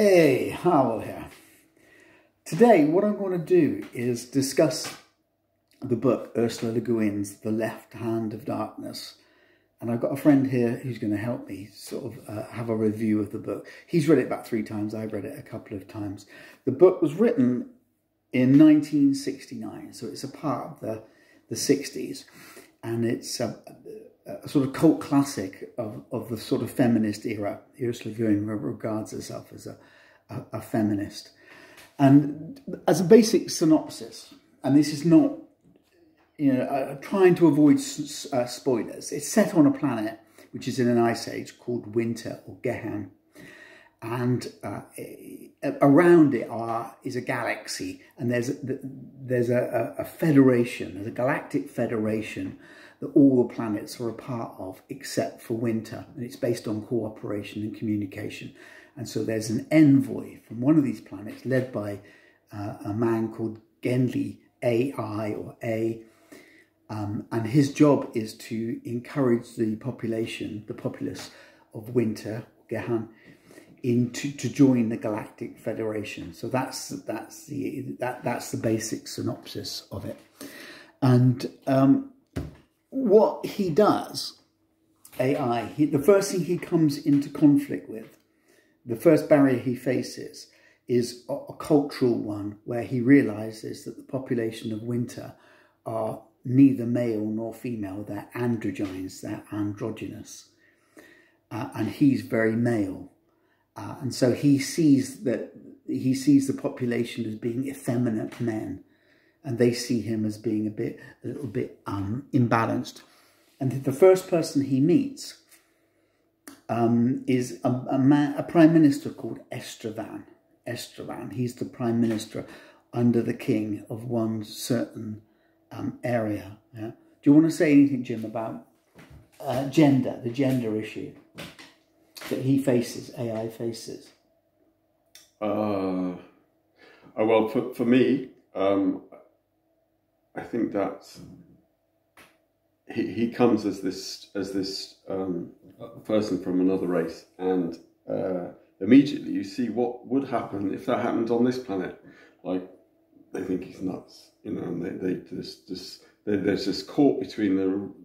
Hey, Howell here. Today what I'm going to do is discuss the book Ursula Le Guin's The Left Hand of Darkness. And I've got a friend here who's going to help me sort of have a review of the book. He's read it about 3 times, I've read it a couple of times. The book was written in 1969, so it's a part of the 60s. And it's a sort of cult classic of the sort of feminist era. Ursula Le Guin regards herself as a feminist. And as a basic synopsis, and this is not, trying to avoid spoilers, it's set on a planet which is in an ice age called Winter or Gehan. And around it is a galaxy, and there's a federation, there's a galactic federation that all the planets are a part of except for Winter, and it's based on cooperation and communication. And so there's an envoy from one of these planets led by a man called Genli AI or A, and his job is to encourage the populace of Winter, Gehan, to join the Galactic Federation. So that's the basic synopsis of it. And what he does, AI, the first thing he comes into conflict with, the first barrier he faces is a cultural one, where he realizes that the population of Winter are neither male nor female, they're androgynes, they're androgynous, and he's very male. And so he sees the population as being effeminate men, and they see him as being a little bit imbalanced. And the first person he meets is a prime minister called Estravan. He's the prime minister under the king of one certain area. Yeah? Do you want to say anything, Jim, about the gender issue that he faces, AI faces? Well, for me, I think that he comes as this person from another race, and immediately you see what would happen if that happened on this planet. Like, they think he's nuts, and there's this caught between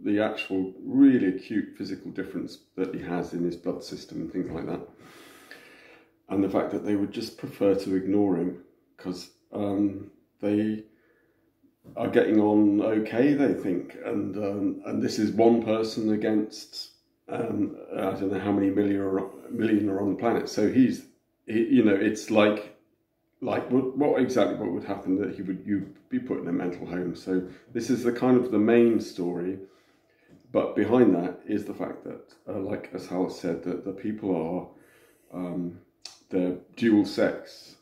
the actual really acute physical difference that he has in his blood system and things like that, and the fact that they would just prefer to ignore him because they are getting on okay, they think, and this is one person against I don't know how many million are on the planet. So it's like what exactly would happen, that you'd be put in a mental home. So this is the main story, but behind that is the fact that, like as Hal said, that the people are they're dual sex,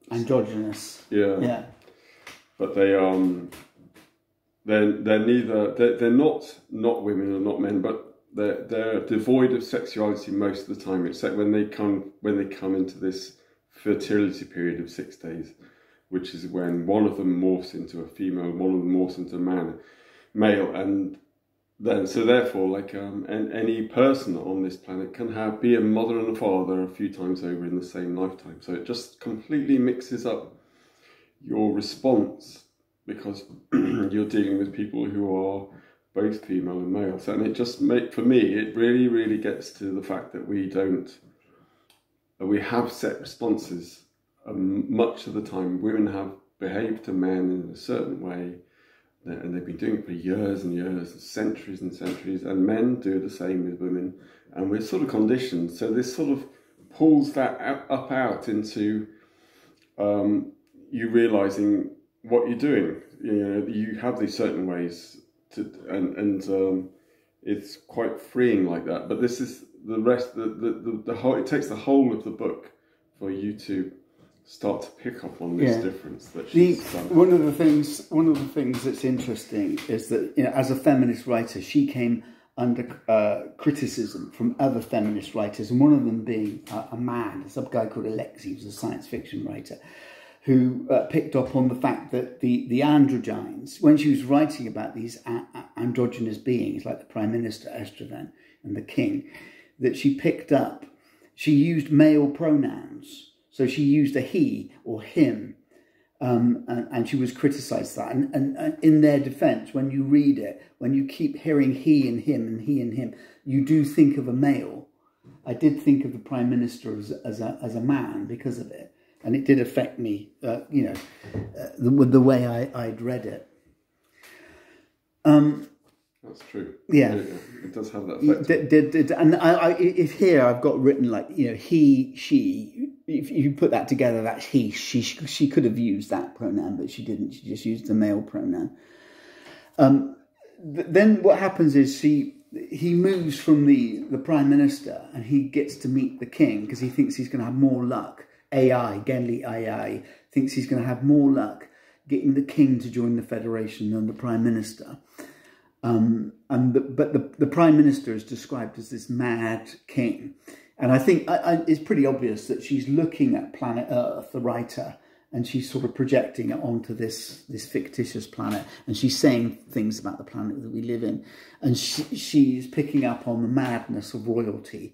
androgynous. Yeah. But they're not women or not men, but they're devoid of sexuality most of the time, except when they come into this fertility period of 6 days, which is when one of them morphs into a female, one of them morphs into a male, and therefore, like any person on this planet can be a mother and a father a few times over in the same lifetime. So it just completely mixes up your response, because you're dealing with people who are both female and male. So, and it just for me, it really, really gets to the fact that we have set responses. Much of the time, women have behaved to men in a certain way, and they've been doing it for years and years, centuries and centuries, and men do the same with women, and we're sort of conditioned. So this sort of pulls that out into you realising what you're doing. You have these certain ways and it's quite freeing like that. But this is the rest. The whole. It takes the whole of the book for you to start to pick up on this difference that she's done. One of the things that's interesting is that, as a feminist writer, she came under criticism from other feminist writers, and one of them being a man. There's a guy called Alexei, who's a science fiction writer, who picked up on the fact that the androgynes, when she was writing about these androgynous beings like the Prime Minister Estravan and the King, that she used male pronouns. So she used a he or him, and she was criticised for that. And in their defence, when you read it, when you keep hearing he and him and he and him, you do think of a male. I did think of the Prime Minister as a man because of it. And it did affect me, with the way I'd read it. That's true. Yeah. It does have that effect. And if here I've got written like, he, she, if you put that together, that's he. She could have used that pronoun, but she didn't. She just used the male pronoun. Then what happens is he moves from the Prime Minister and he gets to meet the king because he thinks he's going to have more luck. Genly AI, thinks he's going to have more luck getting the king to join the Federation than the Prime Minister. But the Prime Minister is described as this mad king. And I think it's pretty obvious that she's looking at planet Earth, the writer, and she's sort of projecting it onto this fictitious planet. And she's saying things about the planet that we live in. And she's picking up on the madness of royalty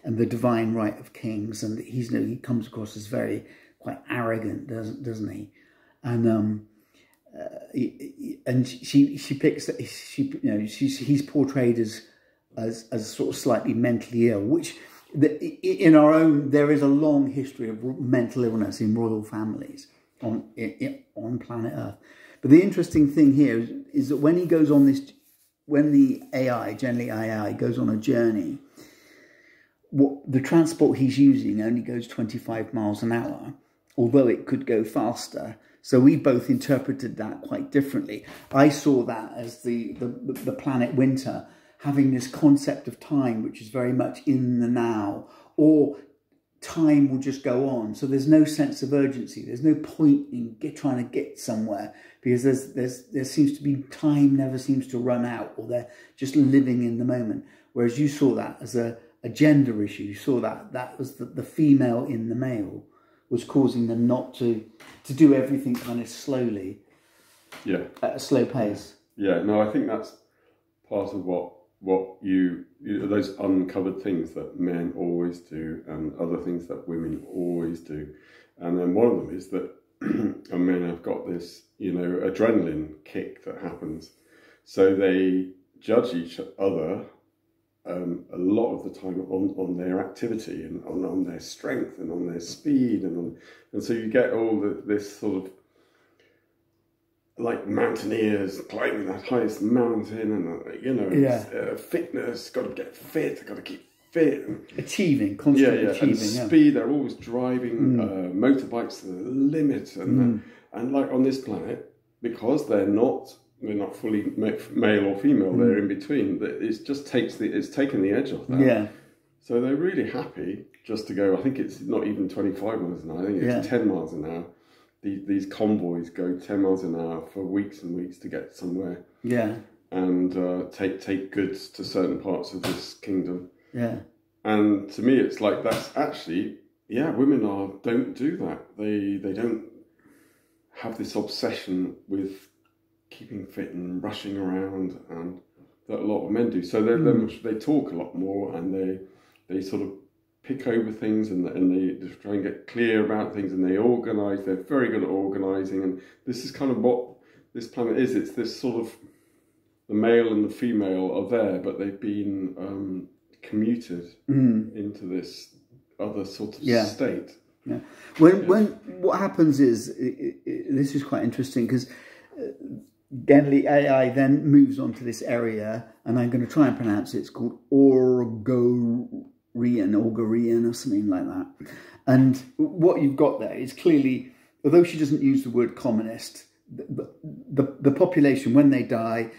and the divine right of kings. And he comes across as quite arrogant, doesn't he? And he's portrayed as sort of slightly mentally ill, which in our own, there is a long history of mental illness in royal families on planet Earth. But the interesting thing here is that when he goes on when the AI, generally AI, goes on a journey, the transport he's using only goes 25 miles an hour, although it could go faster. So we both interpreted that quite differently. I saw that as the planet Winter having this concept of time, which is very much in the now, or time will just go on. So there's no sense of urgency. There's no point in trying to get somewhere because there seems to be time never seems to run out, or they're just living in the moment. Whereas you saw that as a gender issue. You saw that was the female in the male was causing them not to do everything kind of slowly. Yeah. At a slow pace. Yeah, no, I think that's part of what those uncovered things that men always do and other things that women always do. And then one of them is that men have got this, adrenaline kick that happens. So they judge each other a lot of the time on their activity and on their strength and on their speed and so you get all this sort of like mountaineers climbing that highest mountain and fitness, got to get fit, got to keep fit, and achieving, constantly achieving, and speed. They're always driving motorbikes to the limit, and like on this planet, because they're not fully male or female, they're in between. It's just taken the edge off that. Yeah. So they're really happy just to go. I think it's not even 25 miles an hour. I think it's 10 miles an hour. These convoys go 10 miles an hour for weeks and weeks to get somewhere. Yeah. And take goods to certain parts of this kingdom. Yeah. And to me, it's like that's actually, women don't do that. They don't have this obsession with keeping fit and rushing around, and that a lot of men do. So they talk a lot more, and they sort of pick over things, and they just try and get clear about things, and they organise. They're very good at organising, and this is kind of what this planet is. It's this sort of, the male and the female are there, but they've been commuted into this other sort of state. Yeah. When what happens is, this is quite interesting because Genly AI then moves on to this area, and I'm going to try and pronounce it. It's called Orgorian or something like that. And what you've got there is clearly, although she doesn't use the word communist, the population, when they die,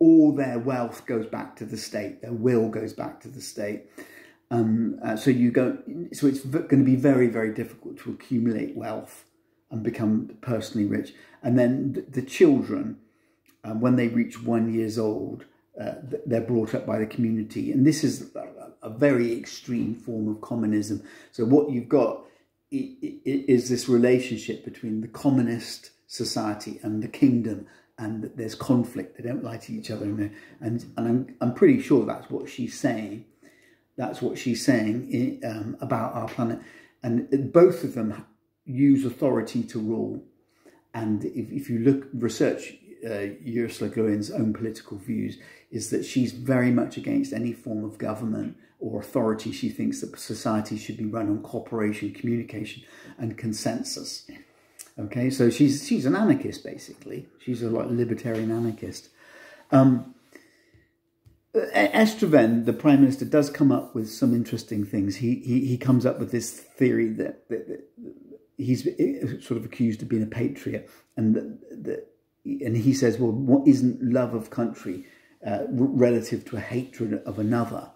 all their wealth goes back to the state. Their will goes back to the state. So it's going to be very, very difficult to accumulate wealth and become personally rich. And then the children, when they reach 1 year old, they're brought up by the community. And this is a very extreme form of communism. So what you've got is this relationship between the communist society and the kingdom, and there's conflict. They don't like each other. And I'm pretty sure that's what she's saying. That's what she's saying about our planet. and both of them use authority to rule. And if you research Ursula Le Guin's own political views, is that she's very much against any form of government or authority. She thinks that society should be run on cooperation, communication, and consensus. Okay, so she's an anarchist, basically. She's a libertarian anarchist. Estreven, the Prime Minister, does come up with some interesting things. He comes up with this theory that he's sort of accused of being a patriot, and he says, well, what isn't love of country relative to a hatred of another?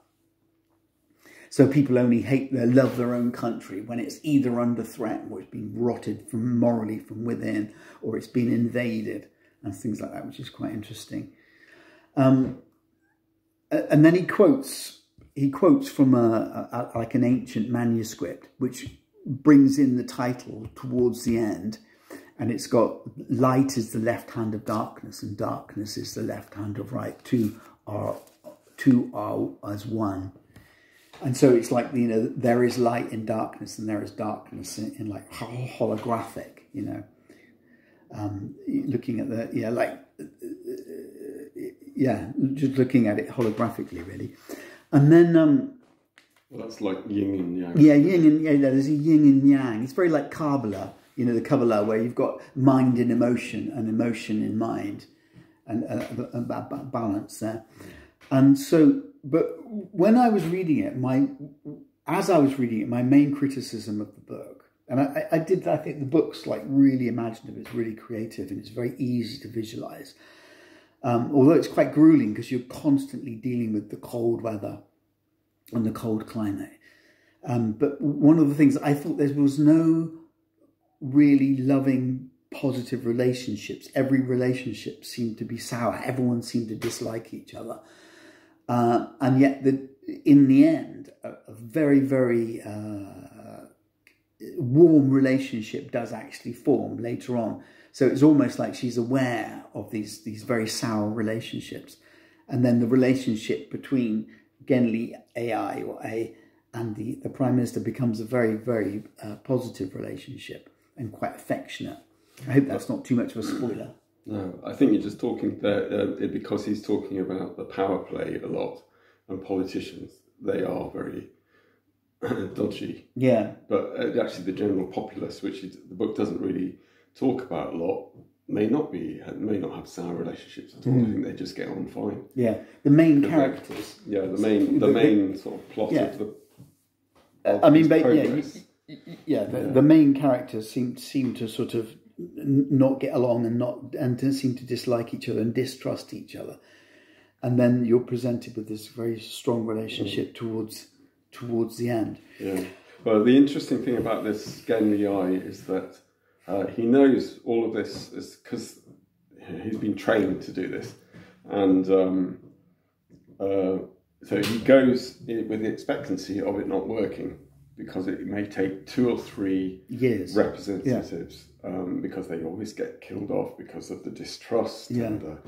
So people only love their own country when it's either under threat, or it's been rotted morally from within, or it's been invaded, and things like that, which is quite interesting. And then he quotes from like an ancient manuscript, which brings in the title towards the end, and it's got light is the left hand of darkness, and darkness is the left hand of right. Two are as one. And so it's like, you know, there is light in darkness, and there is darkness in like holographic, you know. Looking at just looking at it holographically, really. And then well, that's like yin and yang. Yeah, yin and yang. There's a yin and yang. It's very like Kabbalah, you know, the Kabbalah, where you've got mind in emotion and emotion in mind, and balance there. And so, but when I was reading it, my main criticism of the book, and I think the book's like really imaginative, it's really creative, and it's very easy to visualize. Although it's quite grueling because you're constantly dealing with the cold weather and the cold climate. But one of the things I thought, there was no really loving, positive relationships. Every relationship seemed to be sour. Everyone seemed to dislike each other. And yet, in the end, a very, very warm relationship does actually form later on. So it's almost like she's aware of these very sour relationships. And then the relationship between Genli AI and the Prime Minister becomes a very, very positive relationship and quite affectionate. I hope that's not too much of a spoiler. No, I think you're just talking there because he's talking about the power play a lot, and politicians, they are very dodgy. Yeah. But actually the general populace, which the book doesn't really talk about a lot, may not have sour relationships at all. I think they just get on fine. Yeah, the main characters. Yeah, the main sort of plot of the. The main characters seem to sort of not get along and to seem to dislike each other and distrust each other, and then you're presented with this very strong relationship towards the end. Yeah. Well, the interesting thing about this Genli Ai is that he knows all of this because he's been trained to do this, and so he goes with the expectancy of it not working, because it may take 2 or 3 years representatives, because they always get killed off because of the distrust, and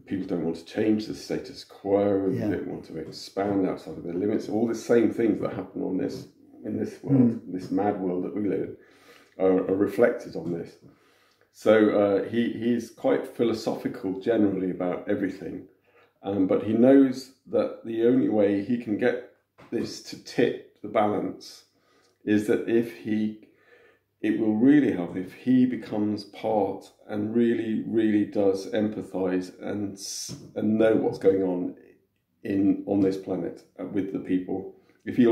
people don't want to change the status quo, they don't want to expand outside of their limits. All the same things that happen in this world, this mad world that we live in, are reflected on this. So he's quite philosophical generally about everything, but he knows that the only way he can get this to tip the balance is that it will really help if he becomes part and really, really does empathise and know what's going on on this planet with the people. If he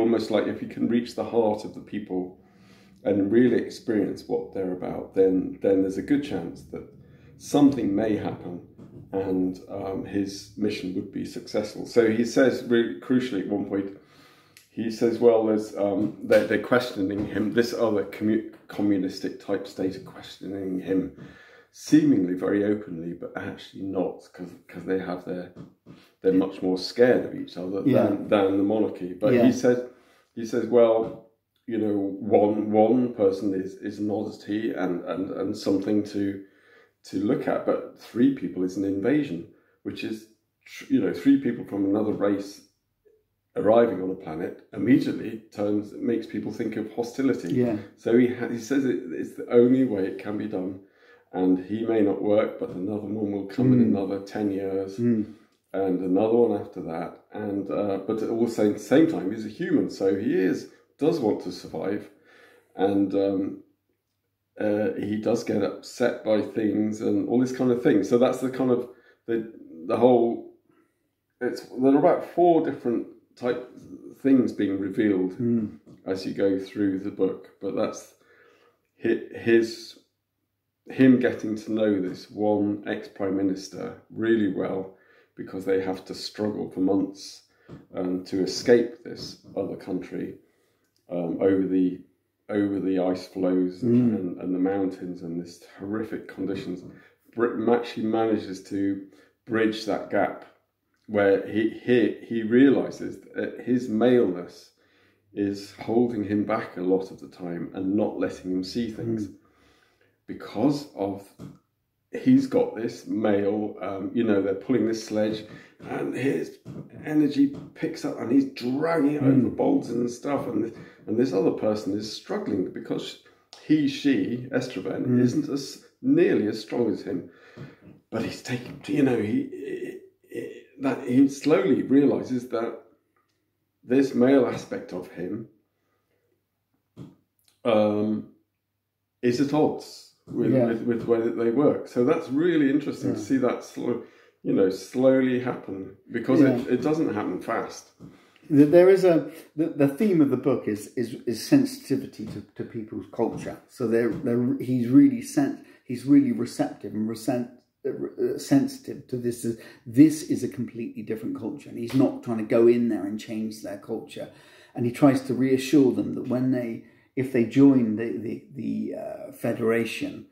can reach the heart of the people and really experience what they're about, then there's a good chance that something may happen and his mission would be successful. So he says, really crucially at one point, he says, well, they're questioning him, this other communistic type state are questioning him seemingly very openly, but actually not, because they're much more scared of each other than the monarchy. But he says, well, you know, one person is an oddity and something to look at, but 3 people is an invasion, which is, you know, 3 people from another race arriving on a planet immediately makes people think of hostility. Yeah. So he says it's the only way it can be done, and he may not work, but another one will come in another 10 years, and another one after that. And but at the same time, he's a human, so he does want to survive, and he does get upset by things and all this kind of thing. So that's the kind of the whole. There are about 4 different type things being revealed as you go through the book, but that's him getting to know this one ex-prime minister really well, because they have to struggle for months to escape this other country over the ice flows and the mountains and this horrific conditions. Britain actually manages to bridge that gap, where he realises that his maleness is holding him back a lot of the time and not letting him see things, because of he's got this male, they're pulling this sledge and his energy picks up and he's dragging it over bolts and stuff, and this other person is struggling because she, Estroven, isn't nearly as strong as him, but he's taking, that he slowly realises that this male aspect of him is at odds with the way that they work. So that's really interesting to see that slowly happen, because it doesn't happen fast. There is the theme of the book is sensitivity to people's culture. So he's really receptive and sensitive to this. This is a completely different culture, and he's not trying to go in there and change their culture. And he tries to reassure them that if they join the Federation,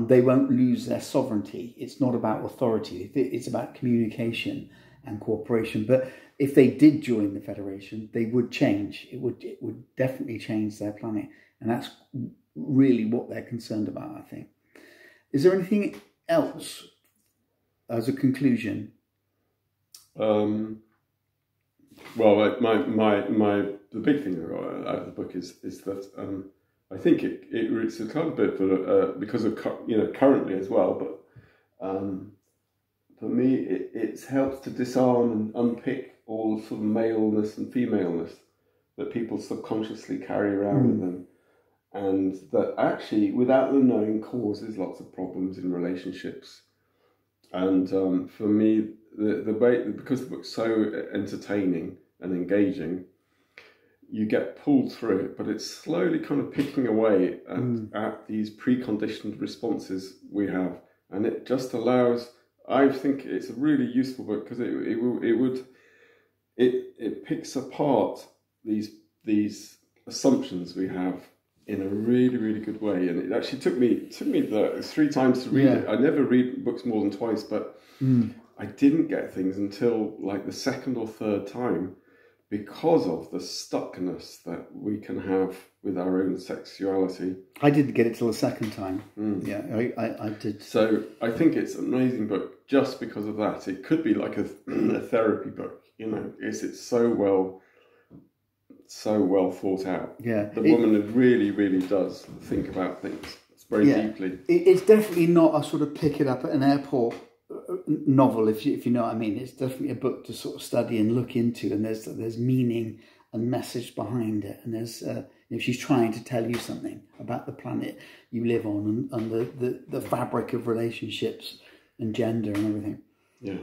they won't lose their sovereignty. It's not about authority. It's about communication and cooperation. But if they did join the Federation, they would change. It would definitely change their planet, and that's really what they're concerned about, I think. Is there anything else as a conclusion? Well, the big thing I got out of the book is that I think it's a kind of bit because of currently as well, but for me it helps to disarm and unpick all the sort of maleness and femaleness that people subconsciously carry around with them, and that actually, without them knowing, causes lots of problems in relationships. And for me, the way, because the book's so entertaining and engaging, you get pulled through it, but it's slowly kind of picking away at these preconditioned responses we have, and it just allows. I think it's a really useful book because it picks apart these assumptions we have in a really, really good way. And it actually took me 3 times to read it. I never read books more than twice, but I didn't get things until like the 2nd or 3rd time, because of the stuckness that we can have with our own sexuality. I didn't get it till the 2nd time. Yeah, I did. So I think it's an amazing book just because of that. It could be like a therapy book, it's so well thought out. Yeah, the woman really, really does think about things very deeply. It's definitely not a sort of pick it up at an airport novel, if you know what I mean. It's definitely a book to sort of study and look into, and there's meaning and message behind it, and there's she's trying to tell you something about the planet you live on and the fabric of relationships and gender and everything. Yeah.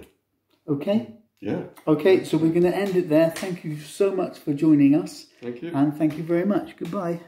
Okay. Yeah. Okay, so we're going to end it there. Thank you so much for joining us. Thank you. And thank you very much. Goodbye.